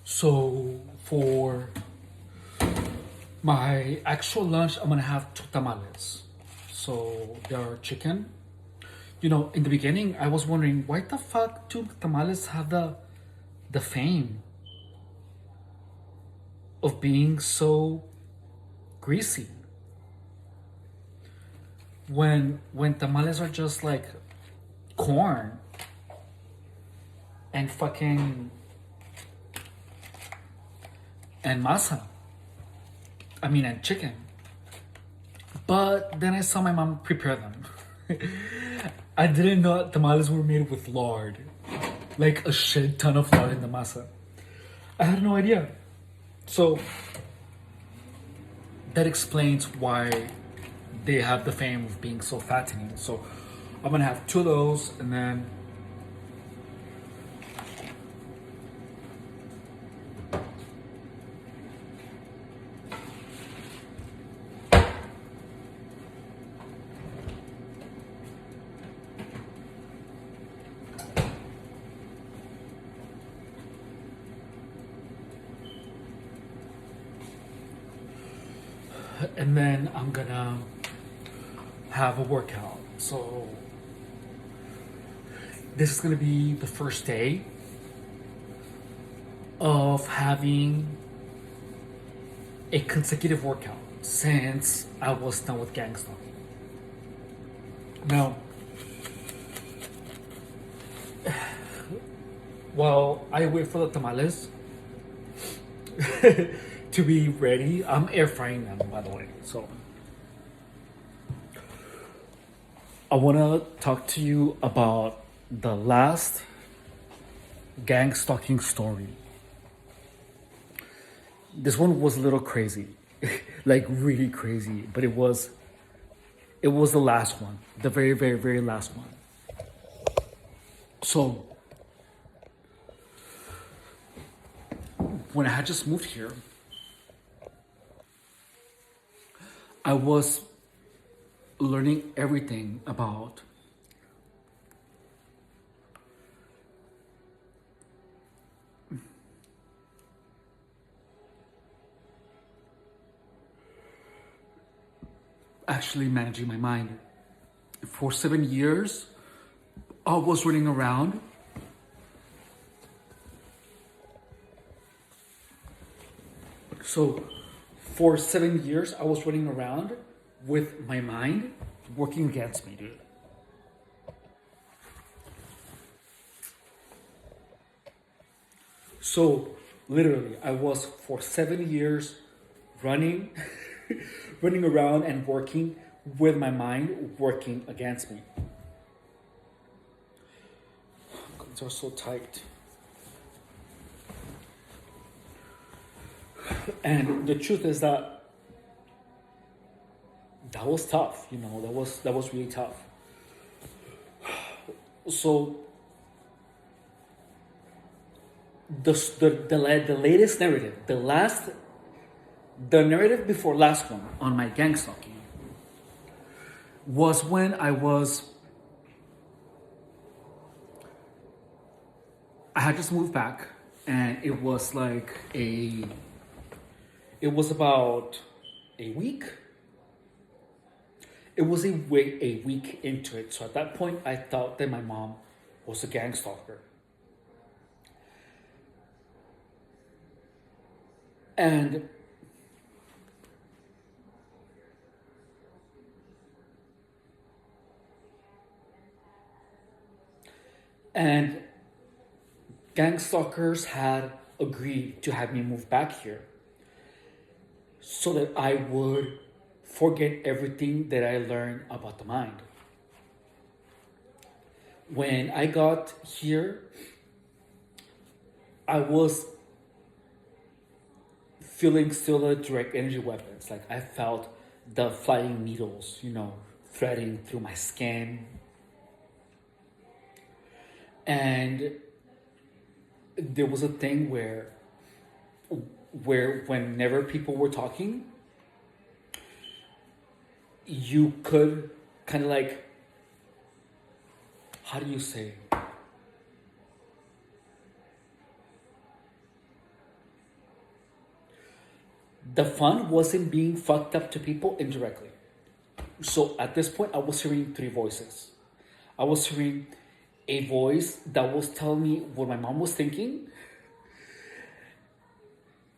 So for my actual lunch, I'm gonna have two tamales. So they are chicken. In the beginning, I was wondering why the fuck do tamales have the fame of being so greasy when tamales are just like corn and fucking and masa. I mean, and chicken. But then I saw my mom prepare them. I didn't know tamales were made with lard, like a shit ton of lard in the masa. I had no idea. So that explains why they have the fame of being so fattening. So I'm gonna have two of those, and then I'm gonna have a workout. So this is gonna be the first day of having a consecutive workout since I was done with gang stalking. Now, while I wait for the tamales to be ready, I'm air frying them, by the way. So I want to talk to you about the last gang stalking story. This one was a little crazy, like really crazy, but it was the last one, the very, very, very last one. So when I had just moved here, I was learning everything about actually managing my mind. For 7 years, I was running around So for 7 years, I was running around with my mind working against me, dude. So literally, I was for 7 years running, running around and working with my mind working against me. Guns are so tight. And the truth is that was tough, that was really tough. So the latest narrative, the narrative before last one on my gang stalking was when I had just moved back, and it was about a week. It was a week into it. So at that point, I thought that my mom was a gang stalker. And gang stalkers had agreed to have me move back here so that I would forget everything that I learned about the mind. When I got here, I was feeling still the direct energy weapons. Like I felt the flying needles, threading through my skin. And there was a thing where whenever people were talking, you could kind of like, how do you say? the fun wasn't being fucked up to people indirectly. So at this point, I was hearing three voices. I was hearing a voice that was telling me what my mom was thinking,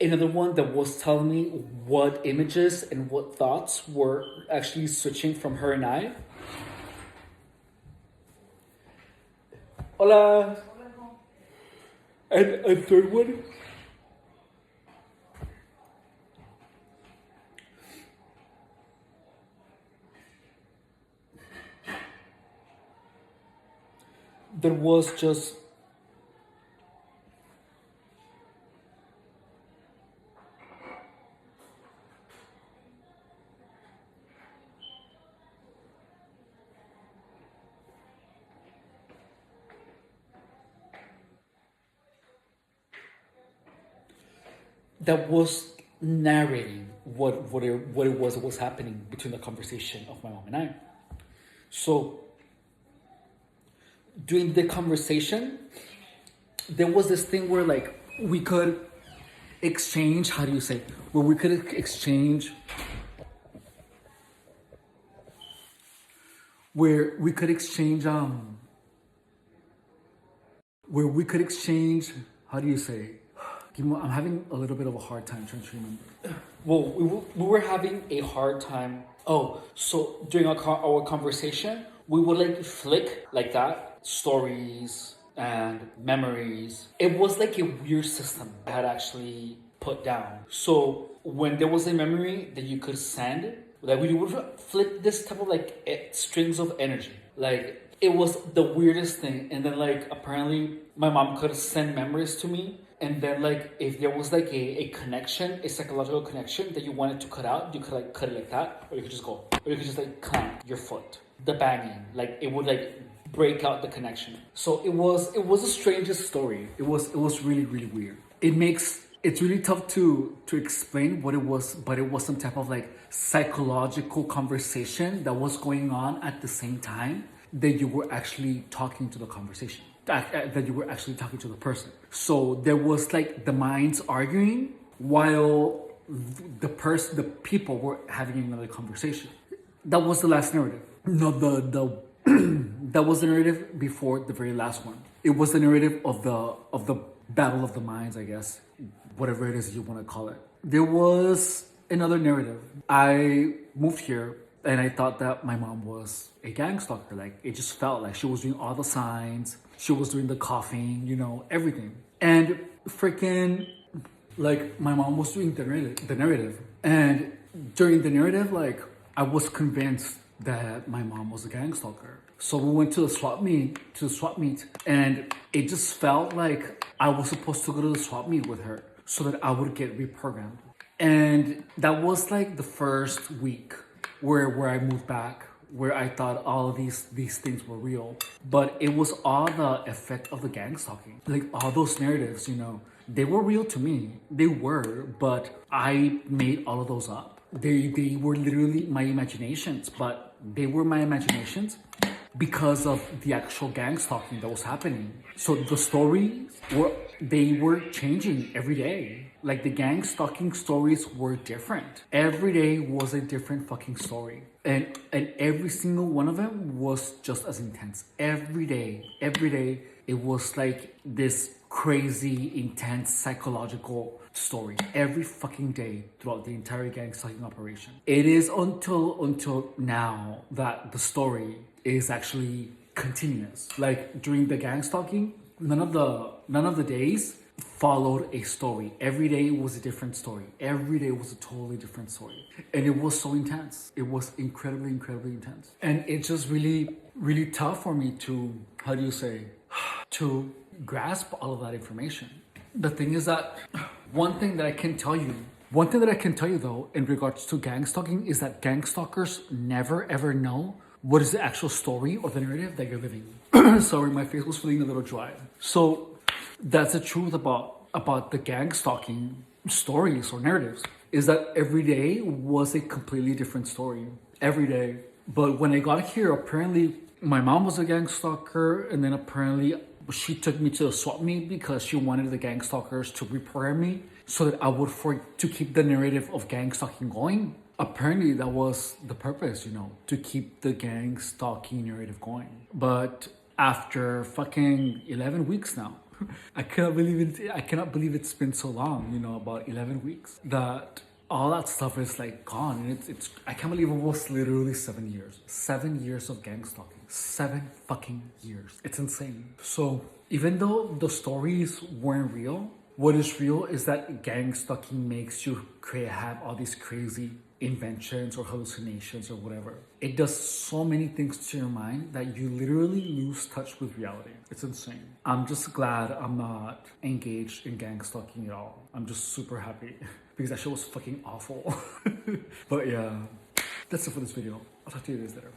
another one that was telling me what images and what thoughts were actually switching from her and I. Hola. And a third one. There was just that was narrating what it was that was happening between the conversation of my mom and I. So during the conversation, there was this thing where like we could exchange, how do you say, where we could exchange, where we could exchange, where we could exchange, how do you say? I'm having a little bit of a hard time trying to remember. Well, we were having a hard time. Oh, so during our conversation, we would like flick like that, stories and memories. It was like a weird system I had actually put down. So when there was a memory that you could send, like we would flick this type of like strings of energy. Like it was the weirdest thing. And then like apparently my mom could send memories to me. And then like if there was like a connection, a psychological connection that you wanted to cut out, you could like cut it like that, or you could just go, or you could just like clamp your foot. The banging, like it would like break out the connection. So it was the strangest story. It was really weird. It's really tough to explain what it was, but it was some type of like psychological conversation that was going on at the same time that you were actually talking to the conversation, that you were actually talking to the person. So there was like the minds arguing while the people were having another conversation. That was the last narrative. No, the that was the narrative before the very last one. It was the narrative of the battle of the minds, I guess, whatever it is you want to call it. There was another narrative. I moved here and I thought that my mom was a gang stalker. Like it just felt like she was doing all the signs, she was doing the coughing, you know, everything. And freaking like my mom was doing the narrative. And during the narrative, like I was convinced that my mom was a gang stalker. So we went to the swap meet, and it just felt like I was supposed to go to the swap meet with her so that I would get reprogrammed. And that was like the first week where I moved back, where I thought all of these things were real. But it was all the effect of the gang stalking. Like all those narratives, you know, they were real to me. They were, but I made all of those up. They were literally my imaginations, but they were my imaginations because of the actual gang stalking that was happening. So the stories were changing every day. Like the gang stalking stories were different. Every day was a different fucking story. And every single one of them was just as intense. Every day, it was like this crazy, intense, psychological story. Every fucking day throughout the entire gang stalking operation. It is until now that the story is actually continuous. Like during the gang stalking, none of the days followed a story. Every day was a different story. Every day was a totally different story. And it was so intense. It was incredibly intense. And it's just really tough for me to, how do you say, to grasp all of that information. The thing is that one thing that I can tell you though, in regards to gang stalking, is that gang stalkers never ever know what is the actual story or the narrative that you're living. Sorry, my face was feeling a little dry. So that's the truth about the gang stalking stories or narratives, is that every day was a completely different story. Every day. But when I got here, apparently my mom was a gang stalker, and then apparently she took me to a swap meet because she wanted the gang stalkers to reprogram me so that I would to keep the narrative of gang stalking going. Apparently that was the purpose, to keep the gang stalking narrative going. But after fucking 11 weeks now, I cannot believe it. I cannot believe it's been so long, about 11 weeks that all that stuff is like gone. And it's I can't believe it was literally 7 years. 7 years of gang stalking. 7 fucking years. It's insane. So even though the stories weren't real, what is real is that gang stalking makes you have all these crazy inventions or hallucinations or whatever. It does so many things to your mind that you literally lose touch with reality. It's insane. I'm just glad I'm not engaged in gang stalking at all. I'm just super happy because that shit was fucking awful. But yeah, that's it for this video. I'll talk to you guys later.